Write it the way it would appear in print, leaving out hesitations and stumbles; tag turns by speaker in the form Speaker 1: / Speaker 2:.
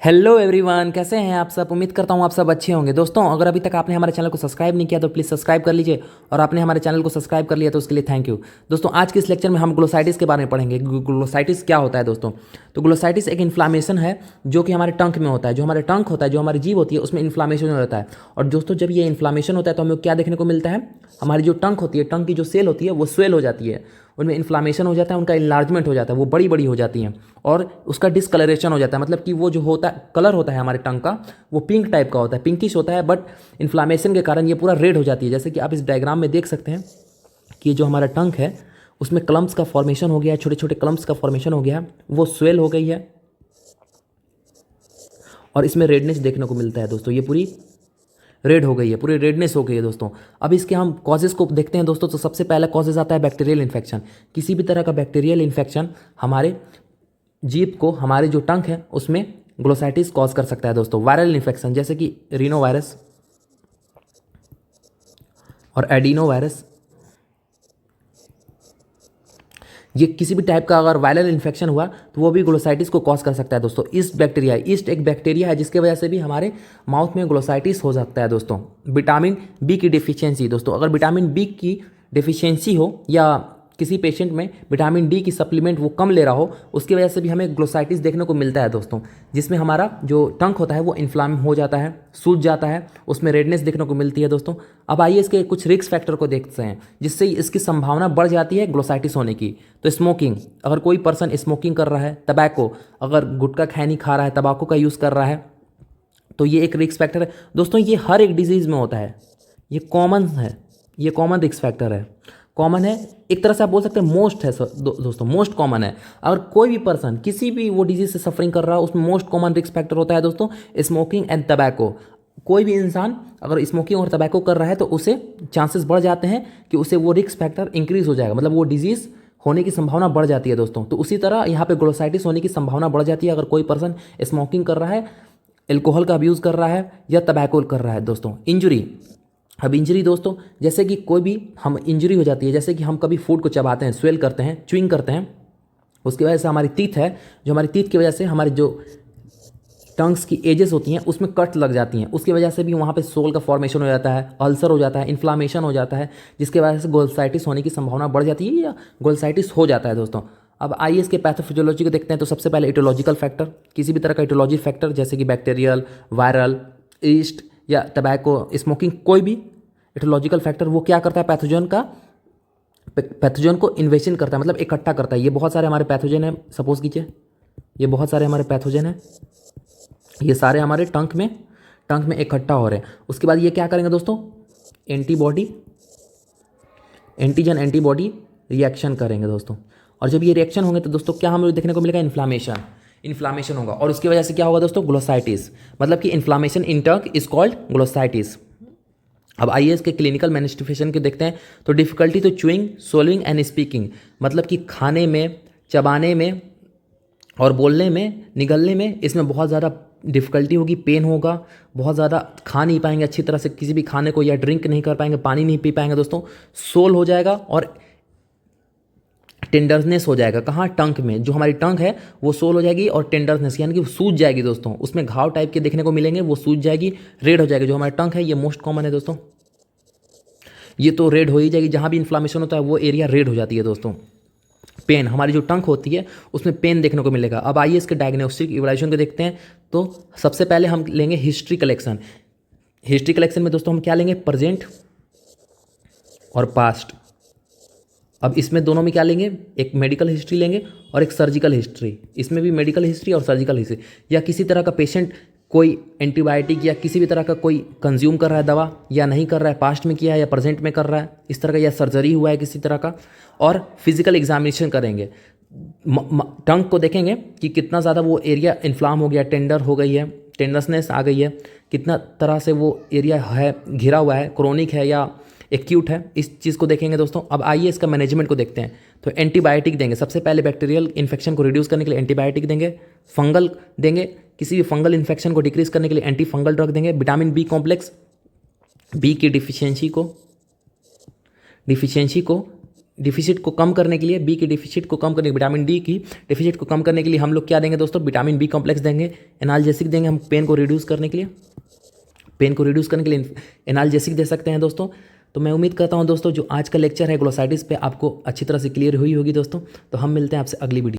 Speaker 1: Hello everyone, कैसे हैं आप सब। उम्मीद करता हूँ आप सब अच्छे होंगे। दोस्तों, अगर अभी तक आपने हमारे चैनल को सब्सक्राइब नहीं किया तो प्लीज़ सब्सक्राइब कर लीजिए, और आपने हमारे चैनल को सब्सक्राइब कर लिया तो उसके लिए थैंक यू। दोस्तों, आज के इस लेक्चर में हम ग्लोसाइटिस के बारे में पढ़ेंगे। ग्लोसाइटिस क्या होता है दोस्तों? तो ग्लोसाइटिस एक इन्फ्लामेशन है जो कि हमारे टंक में होता है। जो हमारे टंक होता है, जो हमारी जीभ होती है, उसमें इन्फ्लामेशन हो जाता है। और दोस्तों, जब ये इन्फ्लामेशन होता है तो हमें क्या देखने को मिलता है? हमारी जो टंक होती है, टंक की जो सेल होती है वो स्वेल हो जाती है, उनमें इन्फ्लामेशन हो जाता है, उनका इन्लार्जमेंट हो जाता है, वो बड़ी बड़ी हो जाती हैं, और उसका डिसकलरेशन हो जाता है। मतलब कि वो जो होता है, कलर होता है हमारे टंग का, वो पिंक टाइप का होता है, पिंकिश होता है, बट इन्फ्लामेशन के कारण ये पूरा रेड हो जाती है। जैसे कि आप इस डायग्राम में देख सकते हैं कि ये जो हमारा टंग है उसमें क्लम्प्स का फॉर्मेशन हो गया है, छोटे छोटे क्लम्प्स का फॉर्मेशन हो गया है, वो स्वेल हो गई है, और इसमें रेडनेस देखने को मिलता है दोस्तों। ये पूरी रेड हो गई है, पूरी रेडनेस हो गई है दोस्तों। अब इसके हम कॉजेज़ को देखते हैं दोस्तों। तो सबसे पहला कॉजेज़ आता है बैक्टीरियल इन्फेक्शन। किसी भी तरह का बैक्टीरियल इन्फेक्शन हमारे जीभ को, हमारे जो टंक है उसमें ग्लोसाइटिस कॉज कर सकता है दोस्तों। वायरल इन्फेक्शन जैसे कि रीनो वायरस और एडिनो वायरस, ये किसी भी टाइप का अगर वायरल इन्फेक्शन हुआ तो वो भी ग्लोसाइटिस को कॉज कर सकता है दोस्तों। ईस्ट एक बैक्टीरिया है जिसकी वजह से भी हमारे माउथ में ग्लोसाइटिस हो सकता है दोस्तों। विटामिन बी की डिफिशियंसी दोस्तों, अगर विटामिन बी की डिफिशियंसी हो या किसी पेशेंट में विटामिन डी की सप्लीमेंट वो कम ले रहा हो, उसकी वजह से भी हमें ग्लोसाइटिस देखने को मिलता है दोस्तों। जिसमें हमारा जो टंक होता है वो इन्फ्लाम हो जाता है, सूज जाता है, उसमें रेडनेस देखने को मिलती है दोस्तों। अब आइए इसके कुछ रिस्क फैक्टर को देखते हैं जिससे इसकी संभावना बढ़ जाती है ग्लोसाइटिस होने की। तो स्मोकिंग, अगर कोई पर्सन स्मोकिंग कर रहा है, टबैको, अगर गुटखा खैनी खा रहा है, तंबाकू का यूज़ कर रहा है, तो ये एक रिस्क फैक्टर है दोस्तों। ये हर एक डिजीज़ में होता है, ये कॉमन है, ये कॉमन रिस्क फैक्टर है, कॉमन है। एक तरह से आप बोल सकते हैं मोस्ट है दोस्तों, मोस्ट कॉमन है। अगर कोई भी पर्सन किसी भी वो डिजीज से सफरिंग कर रहा है, उसमें मोस्ट कॉमन रिस्क फैक्टर होता है दोस्तों स्मोकिंग एंड टबैको। कोई भी इंसान अगर स्मोकिंग और टबैको कर रहा है तो उसे चांसेस बढ़ जाते हैं कि उसे वो रिस्क फैक्टर इंक्रीज हो जाएगा, मतलब वो डिजीज़ होने की संभावना बढ़ जाती है दोस्तों। तो उसी तरह यहाँ पे ग्लोसाइटिस होने की संभावना बढ़ जाती है अगर कोई पर्सन स्मोकिंग कर रहा है, एल्कोहल का अब्यूज़ कर रहा है या टबैको कर रहा है दोस्तों। इंजरी, अब इंजरी दोस्तों, जैसे कि कोई भी हम इंजरी हो जाती है, जैसे कि हम कभी फूड को चबाते हैं, स्वेल करते हैं, च्युइंग करते हैं, उसकी वजह से हमारी टीथ है, जो हमारी टीथ की वजह से हमारी जो टंग्स की एजेस होती हैं उसमें कट लग जाती हैं, उसकी वजह से भी वहाँ पे सोल का फॉर्मेशन हो जाता है, अल्सर हो जाता है, इन्फ्लामेशन हो जाता है, जिसकी वजह से ग्लोसाइटिस होने की संभावना बढ़ जाती है या ग्लोसाइटिस हो जाता है दोस्तों। अब आइए इसके पैथोफिजियोलॉजी को देखते हैं। तो सबसे पहले इटोलॉजिकल फैक्टर, किसी भी तरह का इटोलॉजी फैक्टर जैसे कि बैक्टीरियल, वायरल, ईस्ट या टबैको, स्मोकिंग, कोई भी इटोलॉजिकल फैक्टर वो क्या करता है? पैथोजन को इन्वेशन करता है, मतलब इकट्ठा करता है। ये बहुत सारे हमारे पैथोजन है, सपोज कीजिए ये बहुत सारे हमारे पैथोजन है, ये सारे हमारे टंक में इकट्ठा हो रहे हैं। उसके बाद ये क्या करेंगे दोस्तों? एंटीजन एंटीबॉडी रिएक्शन करेंगे दोस्तों। और जब ये रिएक्शन होंगे तो दोस्तों क्या हमें देखने को मिलेगा? इन्फ्लामेशन होगा, और उसकी वजह से क्या होगा दोस्तों? ग्लोसाइटिस, मतलब कि इन्फ्लामेशन इन टंक इज कॉल्ड ग्लोसाइटिस। अब आइए इसके क्लिनिकल मैनिफेस्टेशन के देखते हैं। तो डिफिकल्टी तो च्यूइंग, सोलविंग एंड स्पीकिंग, मतलब कि खाने में, चबाने में और बोलने में, निगलने में, इसमें बहुत ज़्यादा डिफिकल्टी होगी, पेन होगा, बहुत ज़्यादा खा नहीं पाएंगे अच्छी तरह से किसी भी खाने को, या ड्रिंक नहीं कर पाएंगे, पानी नहीं पी पाएंगे दोस्तों। सोल हो जाएगा और टेंडरनेस हो जाएगा। कहाँ? टंक में, जो हमारी टंक है वो सोल हो जाएगी, और टेंडरनेस यानी कि सूज जाएगी दोस्तों, उसमें घाव टाइप के देखने को मिलेंगे, वो सूज जाएगी, रेड हो जाएगी। जो हमारी टंक है ये मोस्ट कॉमन है दोस्तों, ये तो रेड हो ही जाएगी, जहाँ भी इन्फ्लामेशन होता है वो एरिया रेड हो जाती है दोस्तों। पेन, हमारी जो टंक होती है उसमें पेन देखने को मिलेगा। अब आइए इसके डायग्नोस्टिक इवैल्यूएशन को देखते हैं। तो सबसे पहले हम लेंगे हिस्ट्री कलेक्शन। हिस्ट्री कलेक्शन में दोस्तों हम क्या लेंगे? प्रेजेंट और पास्ट। अब इसमें दोनों में क्या लेंगे? एक मेडिकल हिस्ट्री लेंगे और एक सर्जिकल हिस्ट्री। इसमें भी मेडिकल हिस्ट्री और सर्जिकल हिस्ट्री, या किसी तरह का पेशेंट कोई एंटीबायोटिक या किसी भी तरह का कोई कंज्यूम कर रहा है दवा या नहीं कर रहा है, पास्ट में किया है या प्रेजेंट में कर रहा है इस तरह का, या सर्जरी हुआ है किसी तरह का। और फिजिकल एग्जामिनेशन करेंगे, टंग को देखेंगे कि कितना ज़्यादा वो एरिया इन्फ्लाम हो गया, टेंडर हो गई है, टेंडरनेस आ गई है, कितना तरह से वो एरिया है घिरा हुआ है, क्रोनिक है या एक्यूट है, इस चीज़ को देखेंगे दोस्तों। अब आइए इसका मैनेजमेंट को देखते हैं। तो एंटीबायोटिक देंगे, सबसे पहले बैक्टीरियल इन्फेक्शन को रिड्यूस करने के लिए एंटीबायोटिक देंगे, फंगल देंगे, किसी भी फंगल इन्फेक्शन को डिक्रीज करने के लिए एंटी फंगल ड्रग देंगे, विटामिन बी कॉम्प्लेक्स, बी की डिफिशियंसी को डिफिसिट को कम करने के लिए, बी की डिफिसिट को कम करने, विटामिन डी की डिफिसिट को कम करने के लिए हम लोग क्या देंगे दोस्तों, विटामिन बी कॉम्प्लेक्स देंगे, एनाल्जेसिक देंगे हम पेन को रिड्यूस करने के लिए, पेन को रिड्यूस करने के लिए एनाल्जेसिक दे सकते हैं दोस्तों। तो मैं उम्मीद करता हूं दोस्तों जो आज का लेक्चर है ग्लोसाइटिस पे आपको अच्छी तरह से क्लियर हुई होगी दोस्तों। तो हम मिलते हैं आपसे अगली वीडियो।